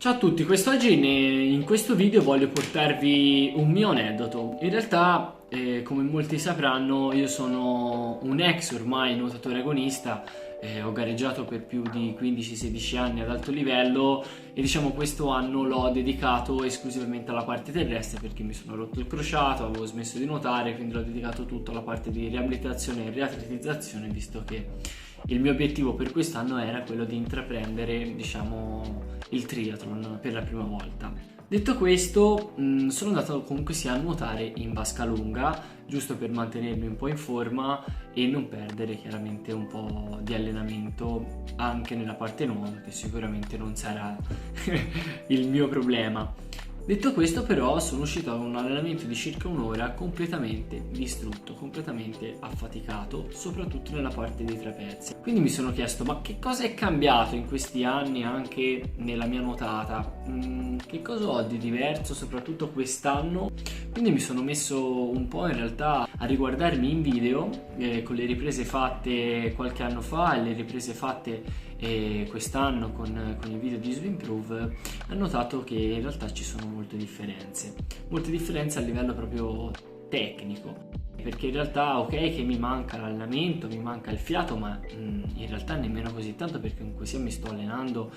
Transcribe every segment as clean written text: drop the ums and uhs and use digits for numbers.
Ciao a tutti, quest'oggi in questo video voglio portarvi un mio aneddoto. In realtà, come molti sapranno, io sono un ex ormai nuotatore agonista, ho gareggiato per più di 15-16 anni ad alto livello e diciamo questo anno l'ho dedicato esclusivamente alla parte terrestre perché mi sono rotto il crociato, avevo smesso di nuotare, quindi l'ho dedicato tutto alla parte di riabilitazione e riatletizzazione, visto che il mio obiettivo per quest'anno era quello di intraprendere, diciamo, il triathlon per la prima volta. Detto questo, sono andato comunque sia a nuotare in vasca lunga, giusto per mantenermi un po' in forma e non perdere chiaramente un po' di allenamento anche nella parte nuova, che sicuramente non sarà il mio problema. Detto questo, però, sono uscito da un allenamento di circa un'ora completamente distrutto, completamente affaticato, soprattutto nella parte dei trapezi. Quindi mi sono chiesto, ma che cosa è cambiato in questi anni anche nella mia nuotata? Che cosa ho di diverso, soprattutto quest'anno? Quindi mi sono messo un po' in realtà a riguardarmi in video con le riprese fatte qualche anno fa e le riprese fatte quest'anno con i video di Swimprove. Ho notato che in realtà ci sono molte differenze a livello proprio tecnico, perché in realtà ok che mi manca l'allenamento, mi manca il fiato, ma in realtà nemmeno così tanto, perché comunque sia mi sto allenando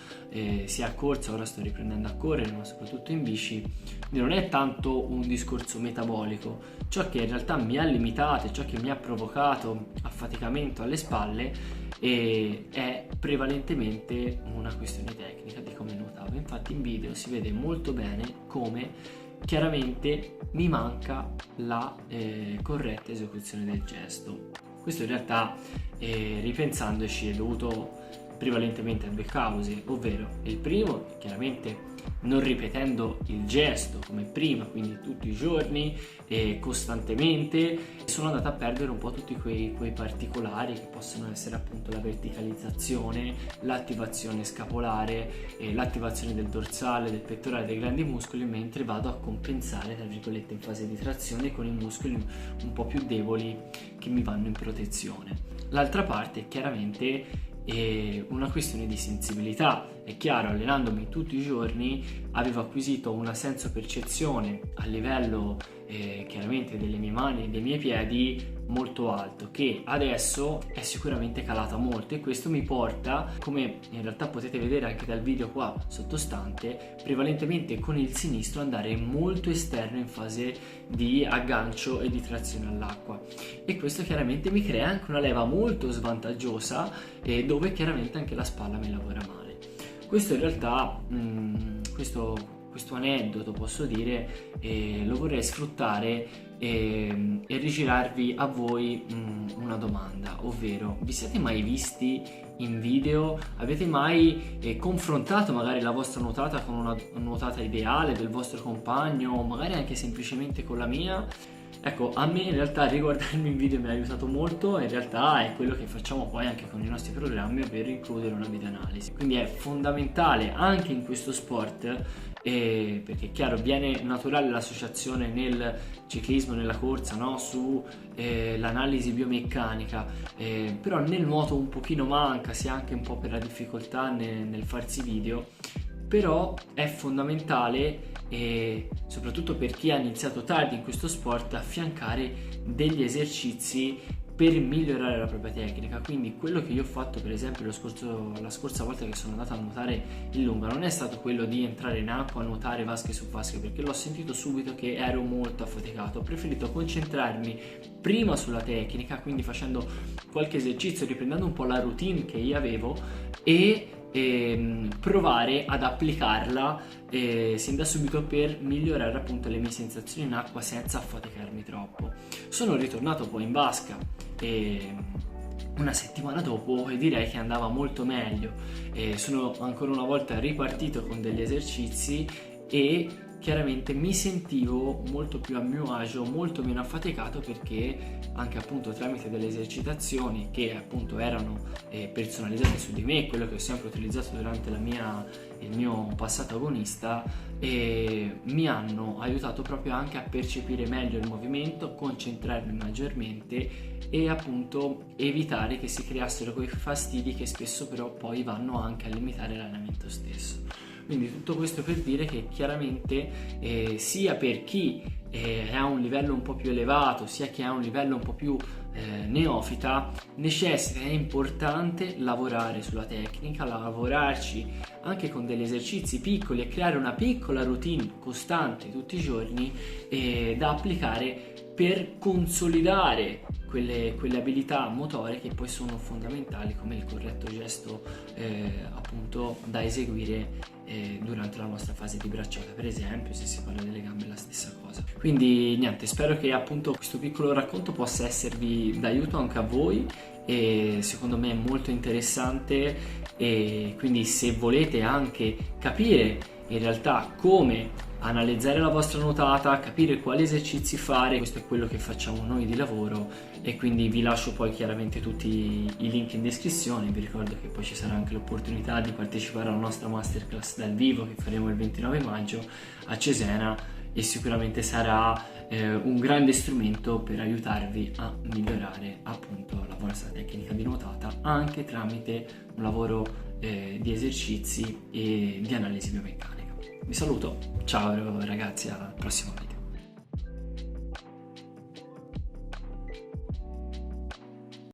sia a corsa, ora sto riprendendo a correre, ma soprattutto in bici, quindi non è tanto un discorso metabolico. Ciò che in realtà mi ha limitato e ciò che mi ha provocato affaticamento alle spalle è prevalentemente una questione tecnica di come nuotavo. Infatti in video si vede molto bene come chiaramente mi manca la corretta esecuzione del gesto. Questo in realtà, ripensandoci, è dovuto prevalentemente a due cause, ovvero il primo, chiaramente non ripetendo il gesto come prima, quindi tutti i giorni e costantemente, sono andata a perdere un po' tutti quei particolari che possono essere appunto la verticalizzazione, l'attivazione scapolare, l'attivazione del dorsale, del pettorale, dei grandi muscoli, mentre vado a compensare, tra virgolette, in fase di trazione con i muscoli un po' più deboli che mi vanno in protezione. L'altra parte è chiaramente una questione di sensibilità. È chiaro, allenandomi tutti i giorni avevo acquisito una senso-percezione a livello chiaramente delle mie mani e dei miei piedi molto alto, che adesso è sicuramente calata molto, e questo mi porta, come in realtà potete vedere anche dal video qua sottostante, prevalentemente con il sinistro andare molto esterno in fase di aggancio e di trazione all'acqua, e questo chiaramente mi crea anche una leva molto svantaggiosa dove chiaramente anche la spalla mi lavora male. Questo in realtà, questo aneddoto, posso dire, lo vorrei sfruttare e rigirarvi a voi una domanda, ovvero: vi siete mai visti in video? Avete mai confrontato magari la vostra nuotata con una nuotata ideale del vostro compagno, o magari anche semplicemente con la mia? Ecco, a me in realtà riguardarmi in video mi ha aiutato molto, e in realtà è quello che facciamo poi anche con i nostri programmi, ovvero includere una video analisi. Quindi è fondamentale anche in questo sport, perché è chiaro, viene naturale l'associazione nel ciclismo, nella corsa, no? Su l'analisi biomeccanica, però nel nuoto un pochino manca, sia anche un po' per la difficoltà nel farsi video. Però è fondamentale, e soprattutto per chi ha iniziato tardi in questo sport, affiancare degli esercizi per migliorare la propria tecnica. Quindi quello che io ho fatto per esempio la scorsa volta che sono andato a nuotare in lunga non è stato quello di entrare in acqua a nuotare vasche su vasche, perché l'ho sentito subito che ero molto affaticato. Ho preferito concentrarmi prima sulla tecnica, quindi facendo qualche esercizio, riprendendo un po' la routine che io avevo, e provare ad applicarla sin da subito per migliorare appunto le mie sensazioni in acqua senza affaticarmi troppo. Sono ritornato poi in vasca una settimana dopo e direi che andava molto meglio. Sono ancora una volta ripartito con degli esercizi e chiaramente mi sentivo molto più a mio agio, molto meno affaticato, perché anche appunto tramite delle esercitazioni che appunto erano personalizzate su di me, quello che ho sempre utilizzato durante il mio passato agonista, mi hanno aiutato proprio anche a percepire meglio il movimento, concentrarmi maggiormente e appunto evitare che si creassero quei fastidi che spesso però poi vanno anche a limitare l'allenamento stesso. Quindi tutto questo per dire che chiaramente sia per chi ha un livello un po' più elevato, sia chi ha un livello un po' più neofita, necessita, è importante lavorare sulla tecnica, lavorarci anche con degli esercizi piccoli e creare una piccola routine costante tutti i giorni da applicare per consolidare quelle abilità motorie che poi sono fondamentali, come il corretto gesto appunto da eseguire durante la nostra fase di bracciata, per esempio. Se si parla delle gambe è la stessa cosa. Quindi niente, spero che appunto questo piccolo racconto possa esservi d'aiuto anche a voi, e secondo me è molto interessante, e quindi se volete anche capire in realtà come analizzare la vostra nuotata, capire quali esercizi fare, questo è quello che facciamo noi di lavoro, e quindi vi lascio poi chiaramente tutti i link in descrizione. Vi ricordo che poi ci sarà anche l'opportunità di partecipare alla nostra masterclass dal vivo che faremo il 29 maggio a Cesena, e sicuramente sarà un grande strumento per aiutarvi a migliorare appunto la vostra tecnica di nuotata, anche tramite un lavoro di esercizi e di analisi biomeccanica. Vi saluto, ciao ragazzi, al prossimo video.